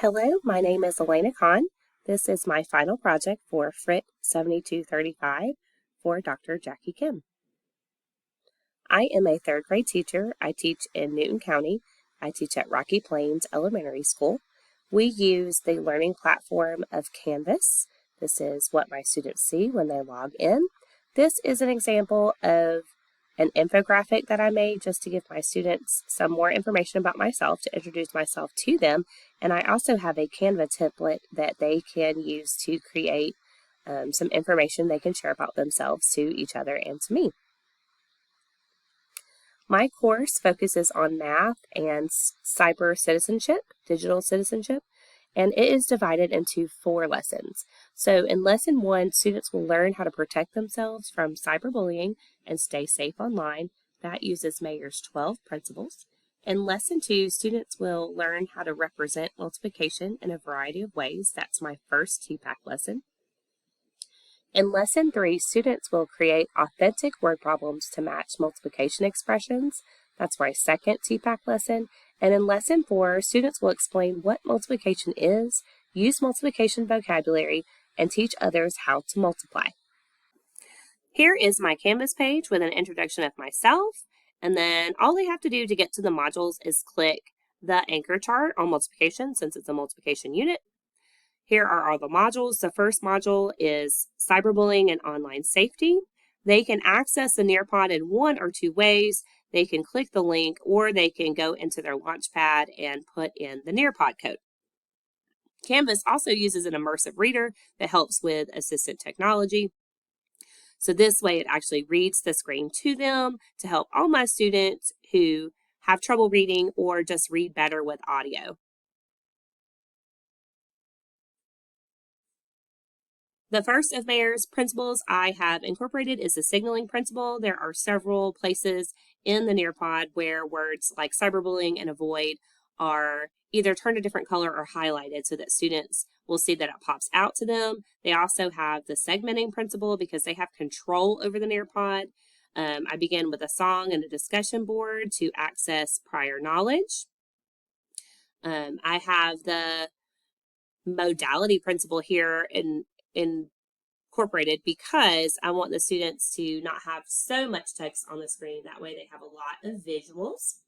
Hello, my name is Elena Kahn. This is my final project for Frit 7235 for Dr. Jackie Kim. I am a third grade teacher. I teach in Newton County. I teach at Rocky Plains Elementary School. We use the learning platform of Canvas. This is what my students see when they log in. This is an example of an infographic that I made just to give my students some more information about myself, to introduce myself to them. And I also have a Canva template that they can use to create some information they can share about themselves to each other and to me. My course focuses on math and cyber citizenship, digital citizenship, and it is divided into 4 lessons. So in lesson 1, students will learn how to protect themselves from cyberbullying and stay safe online. That uses Mayer's 12 principles. In lesson 2, students will learn how to represent multiplication in a variety of ways. That's my first TPAC lesson. In lesson 3, students will create authentic word problems to match multiplication expressions. That's my second TPAC lesson. And in lesson 4, students will explain what multiplication is, use multiplication vocabulary, and teach others how to multiply. Here is my Canvas page with an introduction of myself. And then all they have to do to get to the modules is click the anchor chart on multiplication, since it's a multiplication unit. Here are all the modules. The first module is cyberbullying and online safety. They can access the Nearpod in 1 or 2 ways. They can click the link, or they can go into their Launchpad and put in the Nearpod code. Canvas also uses an immersive reader that helps with assistive technology. So this way it actually reads the screen to them to help all my students who have trouble reading or just read better with audio. The first of Mayer's principles I have incorporated is the signaling principle. There are several places in the Nearpod where words like cyberbullying and avoid are either turned a different color or highlighted so that students will see that it pops out to them. They also have the segmenting principle because they have control over the Nearpod. I begin with a song and a discussion board to access prior knowledge. I have the modality principle here incorporated because I want the students to not have so much text on the screen. That way they have a lot of visuals.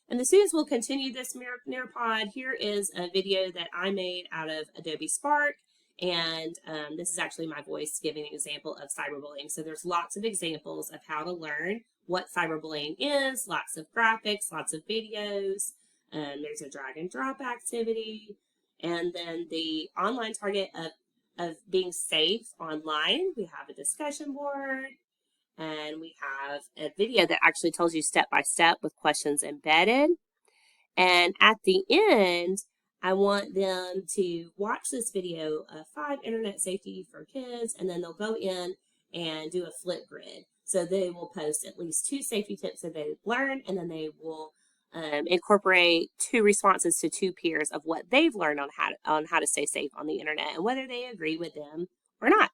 And the students will continue this Nearpod. Here is a video that I made out of Adobe Spark. And this is actually my voice giving an example of cyberbullying. So there's lots of examples of how to learn what cyberbullying is, lots of graphics, lots of videos. There's a drag and drop activity. And then the online target of being safe online. We have a discussion board. And we have a video that actually tells you step by step with questions embedded. And at the end, I want them to watch this video of 5 internet safety for kids, and then they'll go in and do a Flipgrid. So they will post at least 2 safety tips that they've learned, and then they will incorporate 2 responses to 2 peers of what they've learned on how to stay safe on the internet and whether they agree with them or not.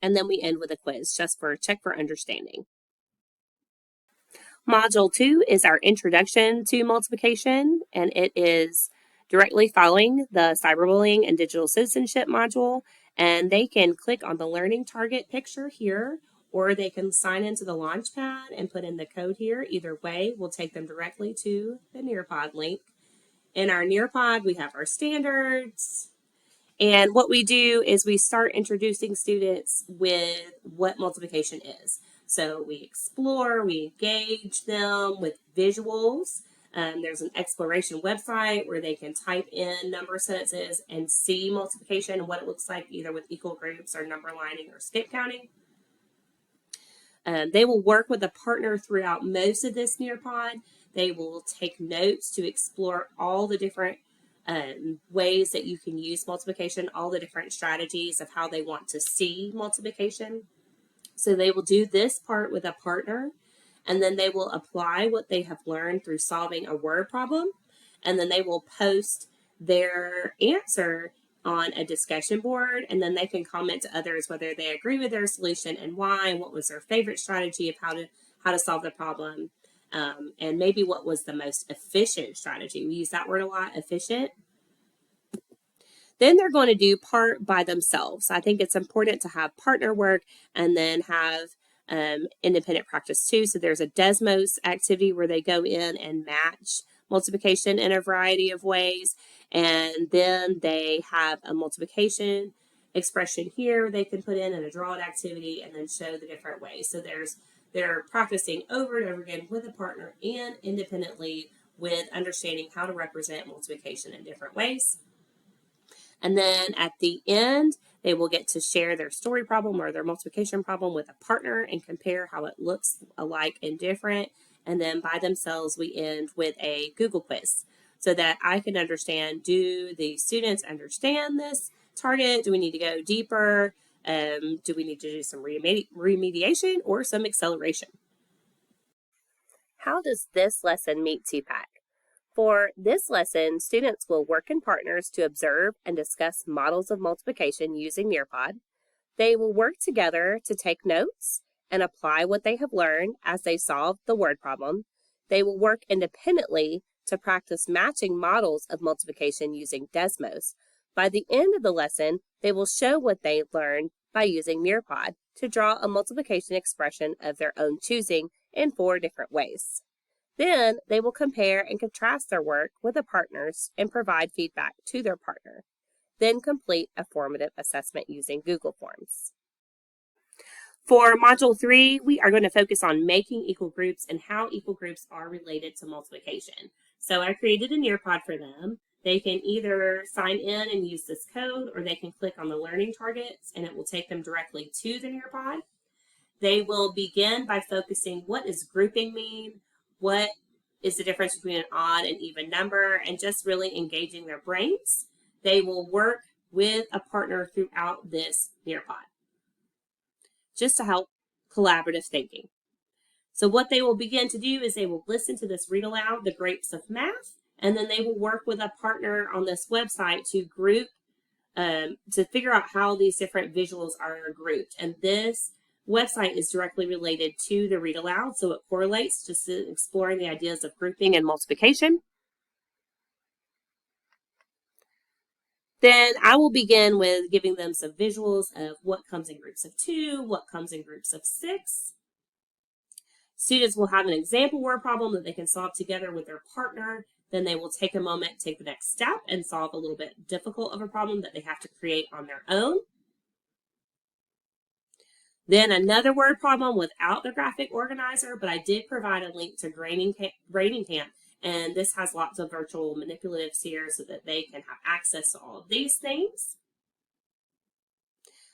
And then we end with a quiz just for check for understanding. Module 2 is our introduction to multiplication, and it is directly following the cyberbullying and digital citizenship module. And they can click on the learning target picture here, or they can sign into the Launchpad and put in the code here. Either way will take them directly to the Nearpod link. In our Nearpod, we have our standards. And what we do is we start introducing students with what multiplication is. So we explore, we engage them with visuals. There's an exploration website where they can type in number sentences and see multiplication and what it looks like, either with equal groups or number lining or skip counting. They will work with a partner throughout most of this Nearpod. They will take notes to explore all the different ways that you can use multiplication, all the different strategies of how they want to see multiplication. So they will do this part with a partner, and then they will apply what they have learned through solving a word problem, and then they will post their answer on a discussion board, and then they can comment to others whether they agree with their solution and why, and what was their favorite strategy of how to solve the problem. and maybe what was the most efficient strategy. We use that word a lot, efficient. Then they're going to do part by themselves. I think it's important to have partner work and then have independent practice too. So there's a Desmos activity where they go in and match multiplication in a variety of ways. And then they have a multiplication expression here they can put in and a draw it activity and then show the different ways. So they're practicing over and over again with a partner and independently with understanding how to represent multiplication in different ways. And then at the end, they will get to share their story problem or their multiplication problem with a partner and compare how it looks alike and different. And then by themselves, we end with a Google quiz so that I can understand, do the students understand this target? Do we need to go deeper? Do we need to do some remediation or some acceleration? How does this lesson meet TPAC? For this lesson, students will work in partners to observe and discuss models of multiplication using Nearpod. They will work together to take notes and apply what they have learned as they solve the word problem. They will work independently to practice matching models of multiplication using Desmos. By the end of the lesson, they will show what they learned by using Nearpod to draw a multiplication expression of their own choosing in 4 different ways. Then they will compare and contrast their work with the partners and provide feedback to their partner. Then complete a formative assessment using Google Forms. For Module 3, we are going to focus on making equal groups and how equal groups are related to multiplication. So I created a Nearpod for them. They can either sign in and use this code, or they can click on the learning targets and it will take them directly to the Nearpod. They will begin by focusing what does grouping mean, what is the difference between an odd and even number, and just really engaging their brains. They will work with a partner throughout this Nearpod, just to help collaborative thinking. So what they will begin to do is they will listen to this read aloud, The Grapes of Math, and then they will work with a partner on this website to group, to figure out how these different visuals are grouped. And this website is directly related to the read aloud, so it correlates, just exploring the ideas of grouping and multiplication. Then I will begin with giving them some visuals of what comes in groups of 2, what comes in groups of 6. Students will have an example word problem that they can solve together with their partner. Then they will take a moment, take the next step, and solve a little bit difficult of a problem that they have to create on their own. Then another word problem without the graphic organizer, but I did provide a link to Grading Camp, and this has lots of virtual manipulatives here so that they can have access to all of these things.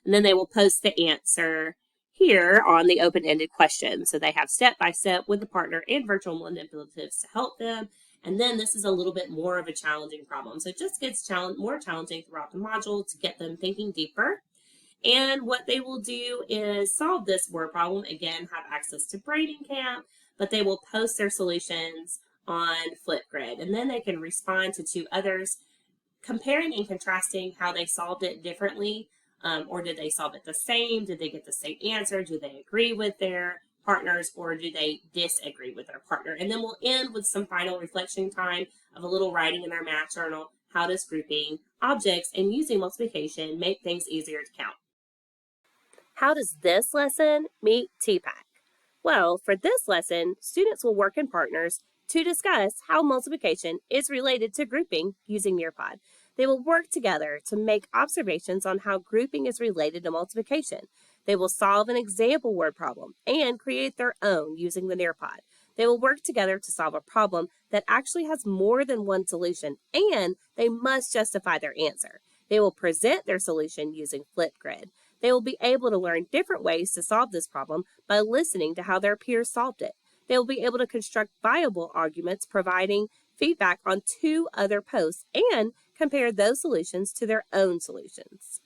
And then they will post the answer here on the open-ended question. So they have step-by-step with the partner and virtual manipulatives to help them. And then this is a little bit more of a challenging problem. So it just gets more challenging throughout the module to get them thinking deeper. And what they will do is solve this word problem. Again, have access to Grading Camp, but they will post their solutions on Flipgrid. And then they can respond to 2 others, comparing and contrasting how they solved it differently, or did they solve it the same? Did they get the same answer? Do they agree with their partners, or do they disagree with their partner? And then we'll end with some final reflection time of a little writing in their math journal. How does grouping objects and using multiplication make things easier to count? How does this lesson meet TPAC? Well, for this lesson, students will work in partners to discuss how multiplication is related to grouping using Nearpod. They will work together to make observations on how grouping is related to multiplication. They will solve an example word problem and create their own using the Nearpod. They will work together to solve a problem that actually has more than one solution, and they must justify their answer. They will present their solution using Flipgrid. They will be able to learn different ways to solve this problem by listening to how their peers solved it. They will be able to construct viable arguments, providing feedback on 2 other posts, and compare those solutions to their own solutions.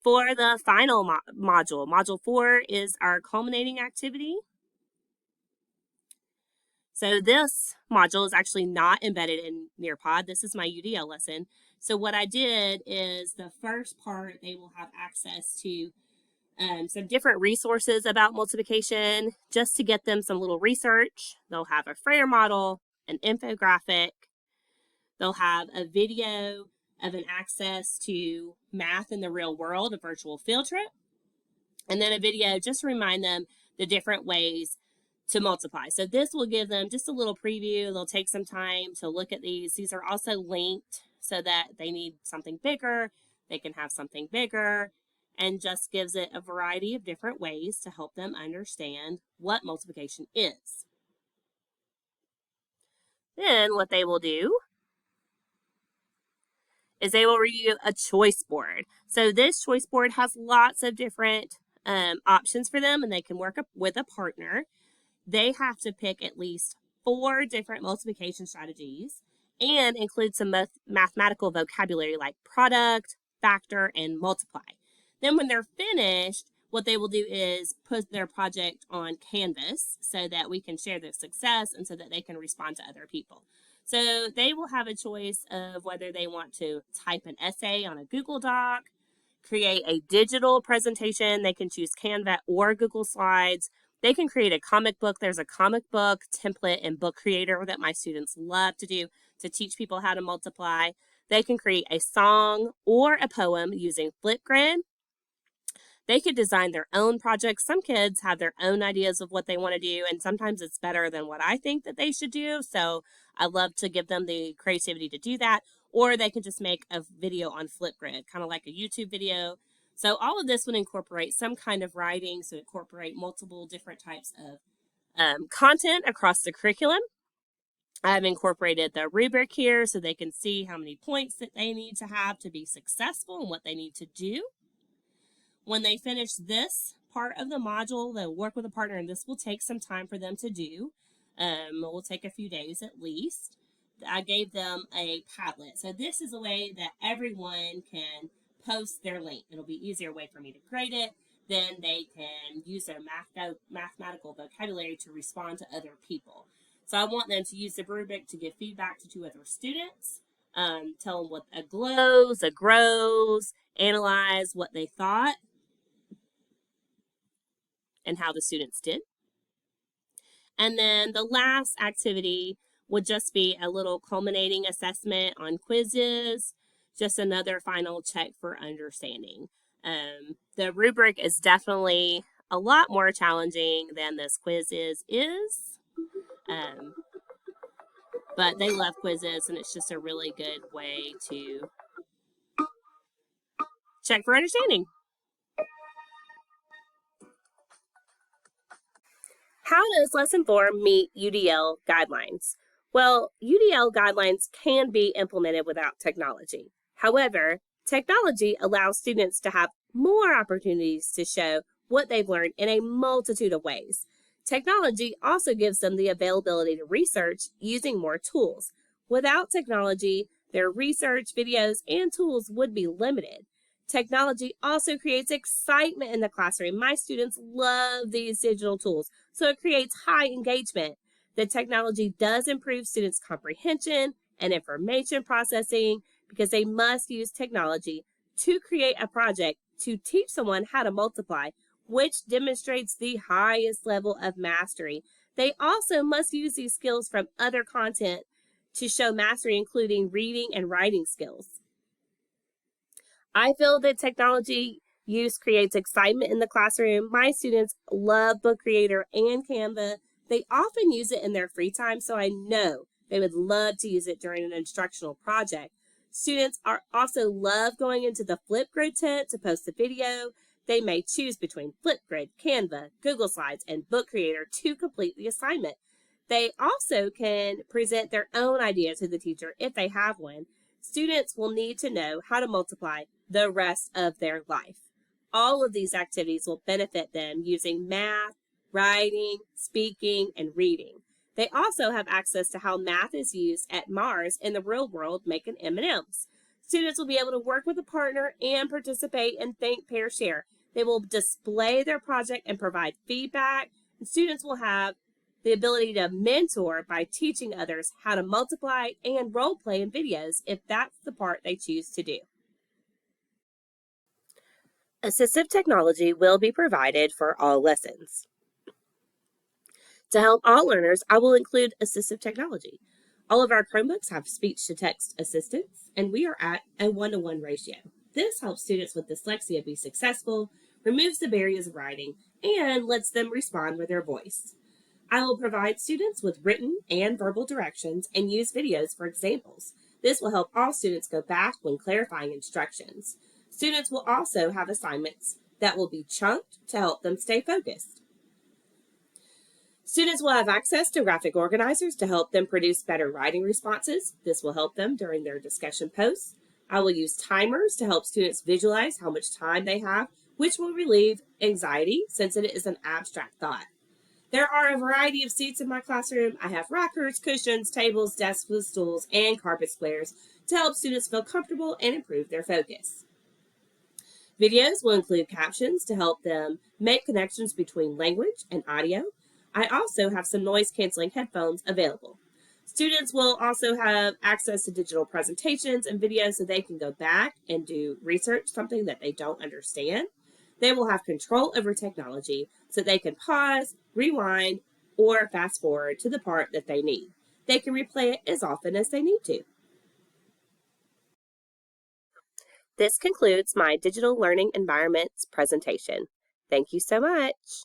For the final module, Module 4 is our culminating activity. So this module is actually not embedded in Nearpod. This is my UDL lesson. So what I did is the first part, they will have access to some different resources about multiplication just to get them some little research. They'll have a Frayer model, an infographic. They'll have a video of an access to math in the real world, a virtual field trip, and then a video just to remind them the different ways to multiply. So this will give them just a little preview. They'll take some time to look at these. These are also linked so that they need something bigger, they can have something bigger, and just gives it a variety of different ways to help them understand what multiplication is. Then what they will do is they will review a choice board. So this choice board has lots of different options for them, and they can work with a partner. They have to pick at least 4 different multiplication strategies and include some mathematical vocabulary like product, factor, and multiply. Then when they're finished, what they will do is put their project on Canvas so that we can share their success and so that they can respond to other people. So they will have a choice of whether they want to type an essay on a Google Doc, create a digital presentation. They can choose Canva or Google Slides. They can create a comic book. There's a comic book template and book creator that my students love to do to teach people how to multiply. They can create a song or a poem using Flipgrid. They could design their own projects. Some kids have their own ideas of what they want to do, and sometimes it's better than what I think that they should do. So I love to give them the creativity to do that. Or they can just make a video on Flipgrid, kind of like a YouTube video. So all of this would incorporate some kind of writing, so incorporate multiple different types of content across the curriculum. I've incorporated the rubric here so they can see how many points that they need to have to be successful and what they need to do. When they finish this part of the module, they'll work with a partner, and this will take some time for them to do. It will take a few days at least. I gave them a Padlet. So this is a way that everyone can post their link. It'll be an easier way for me to grade it. Then they can use their mathematical vocabulary to respond to other people. So I want them to use the rubric to give feedback to 2 other students, tell them what a glows, a grows, analyze what they thought, and how the students did. And then the last activity would just be a little culminating assessment on quizzes, just another final check for understanding. The rubric is definitely a lot more challenging than this quiz is. But they love quizzes, and it's just a really good way to check for understanding. How does Lesson 4 meet UDL guidelines? Well, UDL guidelines can be implemented without technology. However, technology allows students to have more opportunities to show what they've learned in a multitude of ways. Technology also gives them the availability to research using more tools. Without technology, their research, videos, and tools would be limited. Technology also creates excitement in the classroom. My students love these digital tools, so it creates high engagement. The technology does improve students' comprehension and information processing because they must use technology to create a project to teach someone how to multiply, which demonstrates the highest level of mastery. They also must use these skills from other content to show mastery, including reading and writing skills. I feel that technology use creates excitement in the classroom. My students love Book Creator and Canva. They often use it in their free time, so I know they would love to use it during an instructional project. Students also love going into the Flipgrid tent to post a video. They may choose between Flipgrid, Canva, Google Slides, and Book Creator to complete the assignment. They also can present their own idea to the teacher if they have one. Students will need to know how to multiply the rest of their life. All of these activities will benefit them using math, writing, speaking, and reading. They also have access to how math is used at Mars in the real world making M&Ms. Students will be able to work with a partner and participate in Think, Pair, Share. They will display their project and provide feedback. And students will have the ability to mentor by teaching others how to multiply and role play in videos if that's the part they choose to do. Assistive technology will be provided for all lessons. To help all learners, I will include assistive technology. All of our Chromebooks have speech-to-text assistance, and we are at a 1-to-1 ratio. This helps students with dyslexia be successful, removes the barriers of writing, and lets them respond with their voice. I will provide students with written and verbal directions and use videos for examples. This will help all students go back when clarifying instructions. Students will also have assignments that will be chunked to help them stay focused. Students will have access to graphic organizers to help them produce better writing responses. This will help them during their discussion posts. I will use timers to help students visualize how much time they have, which will relieve anxiety since it is an abstract thought. There are a variety of seats in my classroom. I have rockers, cushions, tables, desks with stools, and carpet squares to help students feel comfortable and improve their focus. Videos will include captions to help them make connections between language and audio. I also have some noise-canceling headphones available. Students will also have access to digital presentations and videos so they can go back and do research, something that they don't understand. They will have control over technology so they can pause, rewind, or fast forward to the part that they need. They can replay it as often as they need to. This concludes my digital learning environments presentation. Thank you so much.